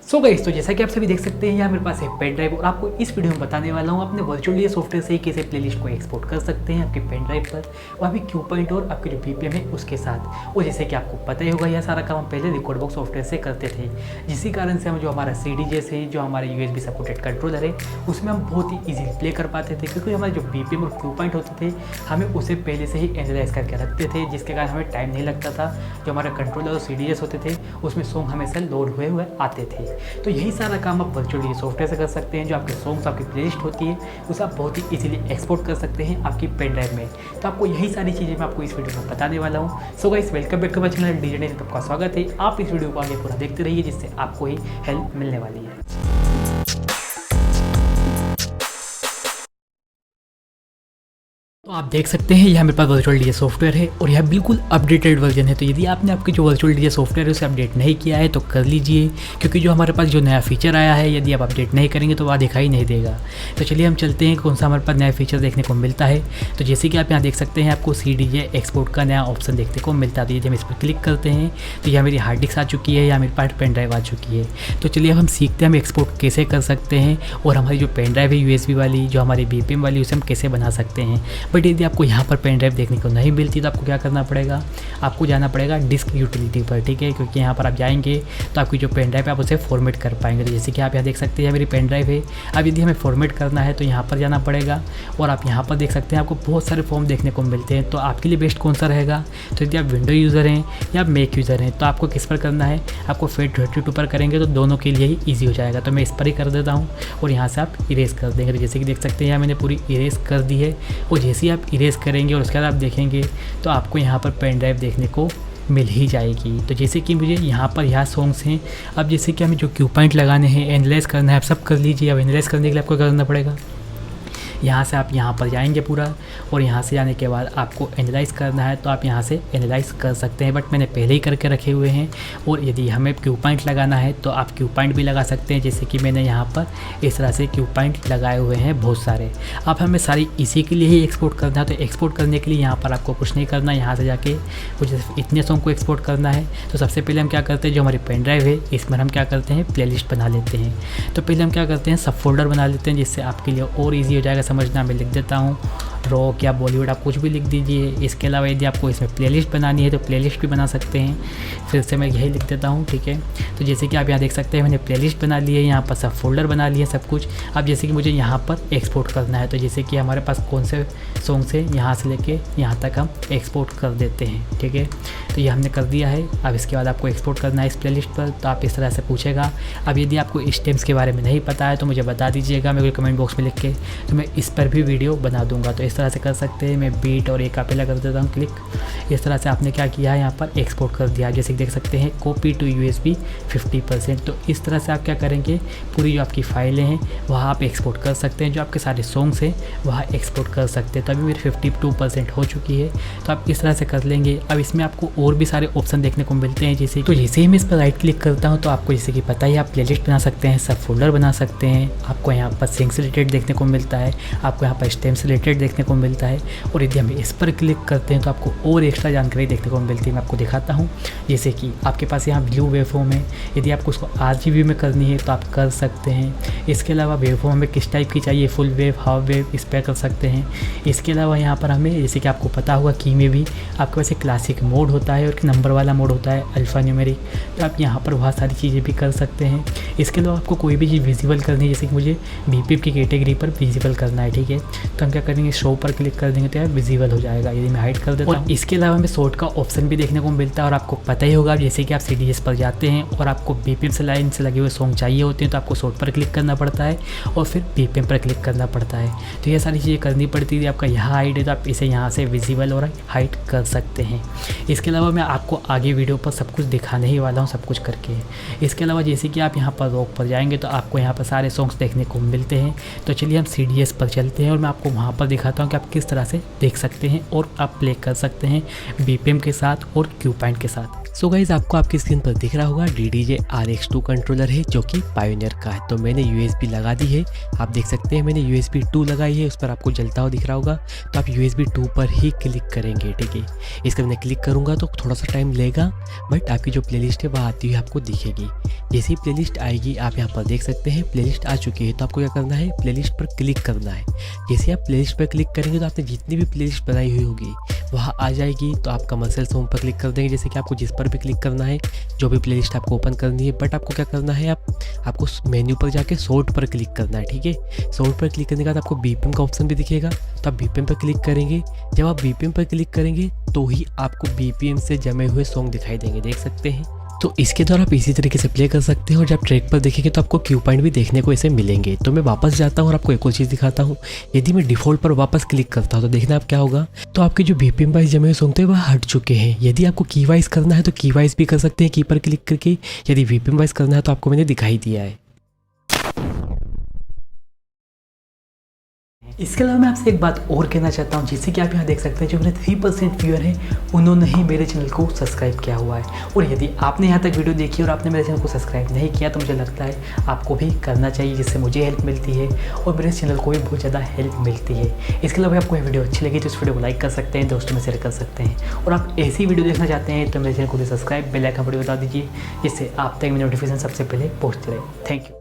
So guys, तो जैसा कि आप सभी देख सकते हैं यहाँ मेरे पास है पेन ड्राइव और आपको इस वीडियो में बताने वाला हूँ अपने वर्चुअली सॉफ्टवेयर से ही कैसे प्लेलिस्ट को एक्सपोर्ट कर सकते हैं आपके पेन ड्राइव पर और अभी क्यू पॉइंट और आपके जो बीपीएम है उसके साथ। और जैसे कि आपको पता ही होगा यह सारा काम हम पहले रिकॉर्ड बॉक्स सॉफ्टवेयर से करते थे, जिसी कारण से हम जो हमारा CD जैसे जो हमारे USB सपोर्टेड कंट्रोलर है उसमें हम बहुत ही ईजिली प्ले कर पाते थे, क्योंकि हमारे जो बीपीएम और क्यू पॉइंट होते थे हमें उसे पहले से ही एनालाइज करके रखते थे, जिसके कारण हमें टाइम नहीं लगता था। जो हमारे कंट्रोलर और CD होते थे उसमें सॉन्ग हमेशा लोड हुए आते थे। तो यही सारा काम आप वर्चुअली सॉफ्टवेयर से कर सकते हैं। जो आपके सॉन्ग्स आपकी प्लेलिस्ट होती है उसे आप बहुत ही इजीली एक्सपोर्ट कर सकते हैं आपकी पेन ड्राइव में। तो आपको यही सारी चीज़ें मैं आपको इस वीडियो में बताने वाला हूँ। So guys, welcome back to my channel DJ Net. आपका स्वागत है। आप इस वीडियो को आगे पूरा देखते रहिए, जिससे आपको ही हेल्प मिलने वाली है। तो आप देख सकते हैं यह मेरे पास वर्चुअल डीजे सॉफ्टवेयर है और यह बिल्कुल अपडेटेड वर्जन है। तो यदि आपने आपके जो वर्चुअल डीजे सॉफ्टवेयर है उसे अपडेट नहीं किया है तो कर लीजिए, क्योंकि जो हमारे पास जो नया फीचर आया है यदि आप अपडेट नहीं करेंगे तो वह दिखाई नहीं देगा। तो चलिए हम चलते हैं कौन सा हमारे पास नया फीचर देखने को मिलता है। तो जैसे कि आप यहाँ देख सकते हैं आपको CD एक्सपोर्ट का नया ऑप्शन देखने को मिलता है। तो यदि हम इस पर क्लिक करते हैं तो यह मेरी हार्ड डिस्क आ चुकी है या मेरे पास पेन ड्राइव आ चुकी है। तो चलिए अब हम सीखते हैं हम एक्सपोर्ट कैसे कर सकते हैं और हमारी जो पेन ड्राइव है USB वाली जो हमारी BPM वाली उसे हम कैसे बना सकते हैं। बट यदि आपको यहाँ पर पेन ड्राइव देखने को नहीं मिलती तो आपको क्या करना पड़ेगा, आपको जाना पड़ेगा डिस्क यूटिलिटी पर, ठीक है। क्योंकि यहाँ पर आप जाएंगे तो आपकी जो पेन ड्राइव है आप उसे फॉर्मेट कर पाएंगे। तो जैसे कि आप यहाँ देख सकते हैं मेरी पेन ड्राइव है। अब यदि हमें फॉर्मेट करना है तो यहाँ पर जाना पड़ेगा और आप यहाँ पर देख सकते हैं आपको बहुत सारे फॉर्म देखने को मिलते हैं। तो आपके लिए बेस्ट कौन सा रहेगा, तो यदि आप विंडो यूज़र हैं या मैक यूज़र हैं तो आपको किस पर करना है, आपको FAT32 पर करेंगे तो दोनों के लिए ही ईजी हो जाएगा। तो मैं इस पर ही कर देता हूँ और यहाँ से आप इरेज कर देंगे। तो जैसे कि देख सकते हैं यहाँ मैंने पूरी इरेज कर दी है और जैसे ही आप इरेज करेंगे और उसके बाद आप देखेंगे तो आपको यहाँ पर पेन ड्राइव देखने को मिल ही जाएगी। तो जैसे कि मुझे यहाँ पर यह सॉन्ग्स हैं। अब जैसे कि हमें जो क्यू पॉइंट लगाने हैं, एनालाइज करना है, आप सब कर लीजिए। अब एनालाइज करने के लिए आपको करना पड़ेगा यहाँ से आप यहाँ पर जाएंगे पूरा और यहाँ से जाने के बाद आपको एनालाइज करना है तो आप यहाँ से एनालाइज कर सकते हैं। बट मैंने पहले ही करके रखे हुए हैं। और यदि हमें क्यू पॉइंट लगाना है तो आप क्यू पॉइंट भी लगा सकते हैं, जैसे कि मैंने यहाँ पर इस तरह से क्यू पॉइंट लगाए हुए हैं बहुत सारे। अब हमें सारी इसी के लिए ही एक्सपोर्ट करना है। तो एक्सपोर्ट करने के लिए यहाँ पर आपको कुछ नहीं करना, यहाँ से जाके कुछ इतने सॉन्ग को एक्सपोर्ट करना है। तो सबसे पहले हम क्या करते हैं, जो हमारी पेन ड्राइव है इसमें हम क्या करते हैं, प्लेलिस्ट बना लेते हैं। तो पहले हम क्या करते हैं, सब फोल्डर बना लेते हैं, जिससे आपके लिए और ईजी हो जाएगा समझना। मैं लिख देता हूँ रॉक या बॉलीवुड, आप कुछ भी लिख दीजिए। इसके अलावा यदि आपको इसमें प्लेलिस्ट बनानी है तो प्लेलिस्ट भी बना सकते हैं। फिर से मैं यही लिख देता हूँ, ठीक है। तो जैसे कि आप यहाँ देख सकते हैं मैंने प्लेलिस्ट बना ली है, यहाँ पर सब फोल्डर बना लिए सब कुछ। अब जैसे कि मुझे यहाँ पर एक्सपोर्ट करना है तो जैसे कि हमारे पास कौन से सॉन्ग से यहाँ से लेके यहाँ तक हम एक्सपोर्ट कर देते हैं, ठीक है। तो ये हमने कर दिया है। अब इसके बाद आपको एक्सपोर्ट करना है इस प्लेलिस्ट पर। तो आप इस तरह से पूछेगा। अब यदि आपको स्टेम्स के बारे में नहीं पता है तो मुझे बता दीजिएगा मेरे को कमेंट बॉक्स में लिख के, तो मैं इस पर भी वीडियो बना दूंगा। तो इस तरह से कर सकते हैं। मैं बीट और एक अकेला कर देता हूँ क्लिक। इस तरह से आपने क्या किया है, यहाँ पर एक्सपोर्ट कर दिया। जैसे कि देख सकते हैं कॉपी टू USB 50%। तो इस तरह से आप क्या करेंगे, पूरी जो आपकी फाइलें हैं वहाँ आप एक्सपोर्ट कर सकते हैं। जो आपके सारे सॉन्ग्स हैं वहाँ एक्सपोर्ट कर सकते हैं। तो अभी मेरी 52% हो चुकी है। तो आप इस तरह से कर लेंगे। अब इसमें आपको और भी सारे ऑप्शन देखने को मिलते हैं, जैसे ही मैं इस पर राइट क्लिक करता हूँ तो आपको जैसे कि पता ही आप प्लेलिस्ट बना सकते हैं, सब फोल्डर बना सकते हैं। आपको यहाँ पर सिंग से रिलेटेड देखने को मिलता है, आपको यहाँ पर स्टेम से रिलेटेड देखने को मिलता है। और यदि हम इस पर क्लिक करते हैं तो आपको और एक्स्ट्रा जानकारी देखने को मिलती है। मैं आपको दिखाता हूँ। जैसे कि आपके पास यहाँ ब्लू वेवफॉर्म है, यदि आपको उसको RGB में करनी है तो आप कर सकते हैं। इसके अलावा वेवफॉर्म हमें किस टाइप की चाहिए, फुल वेव, हाफ वेव, इस पर कर सकते हैं। इसके अलावा यहाँ पर हमें जैसे कि आपको पता होगा की में भी आपके पास एक क्लासिक मोड होता है और एक नंबर वाला मोड होता है, अल्फ़ा न्यूमेरिक। तो आप यहाँ पर बहुत सारी चीज़ें भी कर सकते हैं। इसके अलावा आपको कोई भी चीज़ विजिबल करनी है, जैसे कि मुझे BPM की कैटेगरी पर विजिबल करना है, ठीक है। तो हम क्या करेंगे, शो पर क्लिक कर देंगे तो यार विजिबल हो जाएगा। यदि मैं हाइड कर देता हूँ। इसके अलावा हमें शॉर्ट का ऑप्शन भी देखने को मिलता है। और आपको पता ही होगा जैसे कि आप CDS पर जाते हैं और आपको BPM से लाइन से लगे हुए सॉन्ग चाहिए होते हैं तो आपको शॉर्ट पर क्लिक करना पड़ता है और फिर BPM पर क्लिक करना पड़ता है। तो ये सारी चीज़ें करनी पड़ती है। आपका यहाँ हाइड है तो आप इसे यहाँ से विजिबल और हाइड कर सकते हैं। इसके अलावा मैं आपको आगे वीडियो पर सब कुछ दिखाने ही वाला हूँ, सब कुछ करके। इसके अलावा जैसे कि आप यहाँ पर रॉक पर जाएंगे तो आपको यहाँ पर सारे सॉन्ग्स देखने को मिलते हैं। तो चलिए हम CDS पर चलते हैं और मैं आपको वहाँ पर दिखाता हूँ कि आप किस तरह से देख सकते हैं और आप प्ले कर सकते हैं BPM के साथ और क्यू पॉइंट के साथ। सो गाइज आपको आपकी स्क्रीन पर दिख रहा होगा DDJ RX2 कंट्रोलर है जो कि पायोनियर का है। तो मैंने USB लगा दी है, आप देख सकते हैं मैंने USB 2 लगाई है, उस पर आपको जलता हुआ दिख रहा होगा। तो आप USB 2 पर ही क्लिक करेंगे, ठीक है। इसका मैं क्लिक करूँगा तो थोड़ा सा टाइम लेगा, बट आपकी जो प्लेलिस्ट है वह आती हुई आपको दिखेगी। जैसे ही प्लेलिस्ट आएगी आप यहाँ पर देख सकते हैं प्लेलिस्ट आ चुकी है। तो आपको क्या करना है, प्लेलिस्ट पर क्लिक करना है। जैसे आप प्लेलिस्ट पर क्लिक करेंगे तो आपने जितनी भी प्लेलिस्ट बनाई हुई होगी वहाँ आ जाएगी। तो आप कमर्शियल सॉन्ग पर क्लिक कर देंगे, जैसे कि आपको जिस पर भी क्लिक करना है, जो भी प्लेलिस्ट आपको ओपन करनी है। बट आपको क्या करना है, आपको मेन्यू पर जाके सॉर्ट पर क्लिक करना है, ठीक है। सॉर्ट पर क्लिक करने के बाद आपको BPM का ऑप्शन भी दिखेगा, तो आप BPM पर क्लिक करेंगे। जब आप BPM पर क्लिक करेंगे तो ही आपको BPM से जमे हुए सॉन्ग दिखाई देंगे, देख सकते हैं। तो इसके द्वारा आप इसी तरीके से प्ले कर सकते हो। जब ट्रैक पर देखेंगे तो आपको क्यू पॉइंट भी देखने को ऐसे मिलेंगे। तो मैं वापस जाता हूँ और आपको एक और चीज़ दिखाता हूँ। यदि मैं डिफ़ॉल्ट पर वापस क्लिक करता हूँ तो देखना आप क्या होगा, तो आपके जो BPM वाइज जमे हुए सॉन्ग थे वह हट चुके हैं। यदि आपको की वाइज करना है तो की वाइज भी कर सकते हैं, की पर क्लिक करके। यदि BPM वाइज करना है तो आपको मैंने दिखाई दिया है। इसके अलावा मैं आपसे एक बात और कहना चाहता हूँ, जैसे कि आप यहाँ देख सकते हैं जो मेरे 3% व्यूअर हैं उन्होंने ही मेरे चैनल को सब्सक्राइब किया हुआ है। और यदि आपने यहाँ तक वीडियो देखी और आपने मेरे चैनल को सब्सक्राइब नहीं किया तो मुझे लगता है आपको भी करना चाहिए, जिससे मुझे हेल्प मिलती है और मेरे चैनल को भी बहुत ज़्यादा हेल्प मिलती है। इसके अलावा आपको ये वीडियो अच्छी लगी तो इस वीडियो को लाइक कर सकते हैं, दोस्तों में शेयर कर सकते हैं। और आप ऐसी वीडियो देखना चाहते हैं तो मेरे चैनल को भी सब्सक्राइब, बेल आइकन पर बता दीजिए, जिससे आप तक मेरी नोटिफिकेशन सबसे पहले पहुँचते रहे। Thank you.